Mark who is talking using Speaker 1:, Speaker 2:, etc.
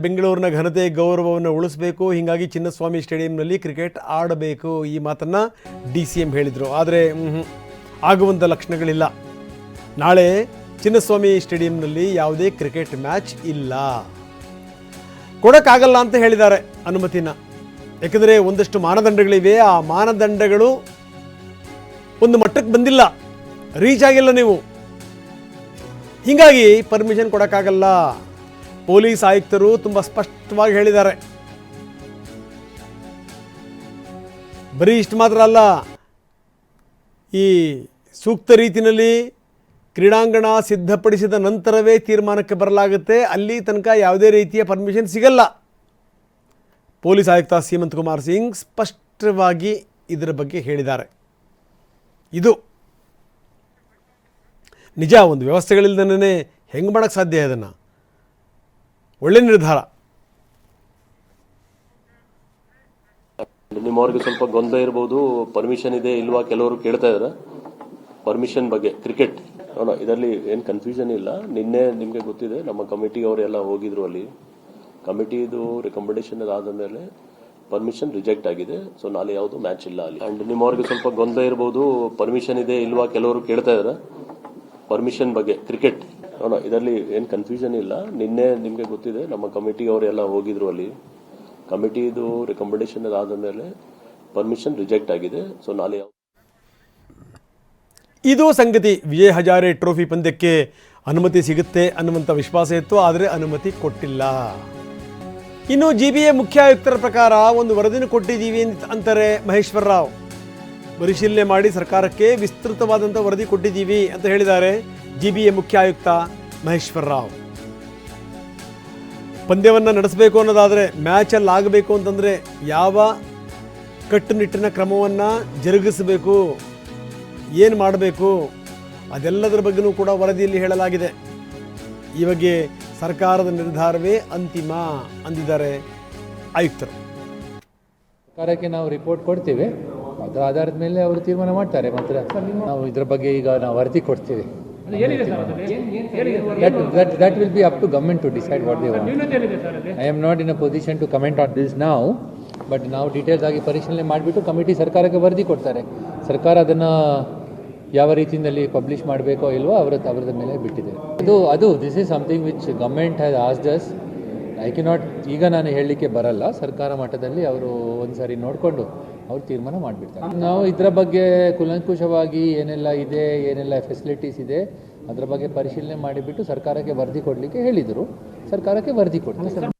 Speaker 1: ಬೆಂಗಳೂರಿನ ಘನತೆ ಗೌರವವನ್ನು ಉಳಿಸಬೇಕು, ಹೀಗಾಗಿ ಚಿನ್ನಸ್ವಾಮಿ ಸ್ಟೇಡಿಯಂನಲ್ಲಿ ಕ್ರಿಕೆಟ್ ಆಡಬೇಕು, ಈ ಮಾತನ್ನು DCM ಹೇಳಿದರು. ಆದರೆ ಆಗುವಂಥ ಲಕ್ಷಣಗಳಿಲ್ಲ. ನಾಳೆ ಚಿನ್ನಸ್ವಾಮಿ ಸ್ಟೇಡಿಯಂನಲ್ಲಿ ಯಾವುದೇ ಕ್ರಿಕೆಟ್ ಮ್ಯಾಚ್ ಇಲ್ಲ, ಕೊಡೋಕ್ಕಾಗಲ್ಲ ಅಂತ ಹೇಳಿದ್ದಾರೆ ಅನುಮತಿನ. ಯಾಕಂದರೆ ಒಂದಷ್ಟು ಮಾನದಂಡಗಳಿವೆ, ಆ ಮಾನದಂಡಗಳು ಒಂದು ಮಟ್ಟಕ್ಕೆ ಬಂದಿಲ್ಲ, ರೀಚ್ ಆಗಿಲ್ಲ ನೀವು, ಹೀಗಾಗಿ ಪರ್ಮಿಷನ್ ಕೊಡೋಕ್ಕಾಗಲ್ಲ. ಪೊಲೀಸ್ ಆಯುಕ್ತರು ತುಂಬ ಸ್ಪಷ್ಟವಾಗಿ ಹೇಳಿದ್ದಾರೆ. ಬರೀ ಇಷ್ಟು ಮಾತ್ರ ಅಲ್ಲ, ಈ ಸೂಕ್ತ ರೀತಿಯಲ್ಲಿ ಕ್ರೀಡಾಂಗಣ ಸಿದ್ಧಪಡಿಸಿದ ನಂತರವೇ ತೀರ್ಮಾನಕ್ಕೆ ಬರಲಾಗುತ್ತೆ, ಅಲ್ಲಿ ತನಕ ಯಾವುದೇ ರೀತಿಯ ಪರ್ಮಿಷನ್ ಸಿಗಲ್ಲ. ಪೊಲೀಸ್ ಆಯುಕ್ತ ಸೀಮಂತ್ ಕುಮಾರ್ ಸಿಂಗ್ ಸ್ಪಷ್ಟವಾಗಿ ಇದರ ಬಗ್ಗೆ ಹೇಳಿದ್ದಾರೆ. ಇದು ನಿಜ, ಒಂದು ವ್ಯವಸ್ಥೆಗಳಿಲ್ಲದೇ ಹೆಂಗೆ ಮಾಡೋಕ್ಕೆ ಸಾಧ್ಯ? ಅದನ್ನು ಒಳ್ಳೆ ನಿರ್ಧಾರ.
Speaker 2: ನಿಮ್ಮವ್ರಿಗೆ ಸ್ವಲ್ಪ ಗೊಂದಲ ಇರ್ಬೋದು, ಪರ್ಮಿಷನ್ ಇದೆ ಇಲ್ವಾ ಕೆಲವರು ಕೇಳ್ತಾ ಇದ್ದಾರೆ ಪರ್ಮಿಷನ್ ಬಗ್ಗೆ. ಕ್ರಿಕೆಟ್ ಇದರಲ್ಲಿ ಏನು ಕನ್ಫ್ಯೂಷನ್ ಇಲ್ಲ. ನಿನ್ನೆ ನಿಮಗೆ ಗೊತ್ತಿದೆ, ನಮ್ಮ ಕಮಿಟಿ ಅವರೆಲ್ಲ ಹೋಗಿದ್ರು, ಅಲ್ಲಿ ಕಮಿಟಿದು ರೆಕಮೆಂಡೇಶನ್ ಆದ ಮೇಲೆ ಪರ್ಮಿಷನ್ ರಿಜೆಕ್ಟ್ ಆಗಿದೆ. ಸೊ ನಾಳೆ ಯಾವುದು ಮ್ಯಾಚ್ ಇಲ್ಲ ಅಲ್ಲಿ. ಅಂಡ್ ನಿಮ್ಮವ್ರಿಗೆ ಸ್ವಲ್ಪ ಗೊಂದಲ ಇರ್ಬೋದು, ಪರ್ಮಿಷನ್ ಇದೆ ಇಲ್ವಾ ಕೆಲವರು ಕೇಳ್ತಾ ಇದ್ದಾರೆ ಪರ್ಮಿಷನ್ ಬಗ್ಗೆ. ಕ್ರಿಕೆಟ್ ಇದರಲ್ಲಿ ಏನು ಕನ್ಫ್ಯೂಷನ್ ಇಲ್ಲ. ನಿನ್ನೆ ನಿಮಗೆ ಗೊತ್ತಿದೆ, ನಮ್ಮ ಕಮಿಟಿ ಅವರೆಲ್ಲ ಹೋಗಿದ್ರು, ಅಲ್ಲಿ ಕಮಿಟಿದು ರೆಕಮೆಂಡೇಶನ್ ಆದ ಮೇಲೆ ಪರ್ಮಿಷನ್ ರಿಜೆಕ್ಟ್ ಆಗಿದೆ. ಸೊ ನಾಳೆ
Speaker 1: ಇದು ಸಂಗತಿ. ವಿಜಯ್ ಹಜಾರೆ ಟ್ರೋಫಿ ಪಂದ್ಯಕ್ಕೆ ಅನುಮತಿ ಸಿಗುತ್ತೆ ಅನ್ನುವಂಥ ವಿಶ್ವಾಸ ಇತ್ತು, ಆದರೆ ಅನುಮತಿ ಕೊಟ್ಟಿಲ್ಲ. ಇನ್ನು GBA ಮುಖ್ಯ ಆಯುಕ್ತರ ಪ್ರಕಾರ ಒಂದು ವರದಿನ ಕೊಟ್ಟಿದ್ದೀವಿ ಅಂತಾರೆ ಮಹೇಶ್ವರ್ ರಾವ್. ಪರಿಶೀಲನೆ ಮಾಡಿ ಸರ್ಕಾರಕ್ಕೆ ವಿಸ್ತೃತವಾದಂಥ ವರದಿ ಕೊಟ್ಟಿದ್ದೀವಿ ಅಂತ ಹೇಳಿದ್ದಾರೆ GBA ಮುಖ್ಯ ಆಯುಕ್ತ ಮಹೇಶ್ವರ್ ರಾವ್. ಪಂದ್ಯವನ್ನು ನಡೆಸಬೇಕು ಅನ್ನೋದಾದರೆ, ಮ್ಯಾಚಲ್ಲಿ ಆಗಬೇಕು ಅಂತಂದರೆ ಯಾವ ಕಟ್ಟುನಿಟ್ಟಿನ ಕ್ರಮವನ್ನು ಜರುಗಿಸಬೇಕು, ಏನು ಮಾಡಬೇಕು, ಅದೆಲ್ಲದರ ಬಗ್ಗೆಯೂ ಕೂಡ ವರದಿಯಲ್ಲಿ ಹೇಳಲಾಗಿದೆ. ಈ ಬಗ್ಗೆ ಸರ್ಕಾರದ ನಿರ್ಧಾರವೇ ಅಂತಿಮ ಅಂದಿದ್ದಾರೆ ಆಯುಕ್ತರು.
Speaker 3: ಸರ್ಕಾರಕ್ಕೆ ನಾವು ರಿಪೋರ್ಟ್ ಕೊಡ್ತೀವಿ, ಅದರ ಆಧಾರದ ಮೇಲೆ ಅವರು ತೀರ್ಮಾನ ಮಾಡ್ತಾರೆ. ಮಾತ್ರ ನಾವು ಇದರ ಬಗ್ಗೆ ಈಗ ನಾವು ವರದಿ ಕೊಡ್ತೀವಿ. That will be up to government to decide what they want. I am not in a position to comment on this now, but ನಾವು ಡೀಟೇಲ್ಸ್ ಆಗಿ ಪರಿಶೀಲನೆ ಮಾಡಿಬಿಟ್ಟು ಕಮಿಟಿ ಸರ್ಕಾರಕ್ಕೆ ವರದಿ ಕೊಡ್ತಾರೆ. ಸರ್ಕಾರ ಅದನ್ನು ಯಾವ ರೀತಿಯಲ್ಲಿ ಪಬ್ಲಿಷ್ ಮಾಡಬೇಕೋ ಇಲ್ವೋ ಅವರದ ಮೇಲೆ ಬಿಟ್ಟಿದೆ. ಅದು this is something which government has asked us. I cannot ಈಗ ನಾನು ಹೇಳಲಿಕ್ಕೆ ಬರಲ್ಲ. ಸರ್ಕಾರ ಮಟ್ಟದಲ್ಲಿ ಅವರು ಒಂದ್ಸಾರಿ ನೋಡಿಕೊಂಡು ಅವ್ರು ತೀರ್ಮಾನ ಮಾಡಿಬಿಡ್ತಾರೆ. ನಾವು ಇದರ ಬಗ್ಗೆ ಕುಲಂಕುಷವಾಗಿ ಏನೆಲ್ಲ ಇದೆ, ಏನೆಲ್ಲ ಫೆಸಿಲಿಟೀಸ್ ಇದೆ, ಅದರ ಬಗ್ಗೆ ಪರಿಶೀಲನೆ ಮಾಡಿಬಿಟ್ಟು ಸರ್ಕಾರಕ್ಕೆ ವರದಿ ಕೊಡಲಿಕ್ಕೆ ಹೇಳಿದರು. ಸರ್ಕಾರಕ್ಕೆ ವರದಿ ಕೊಡ್ತಾರೆ.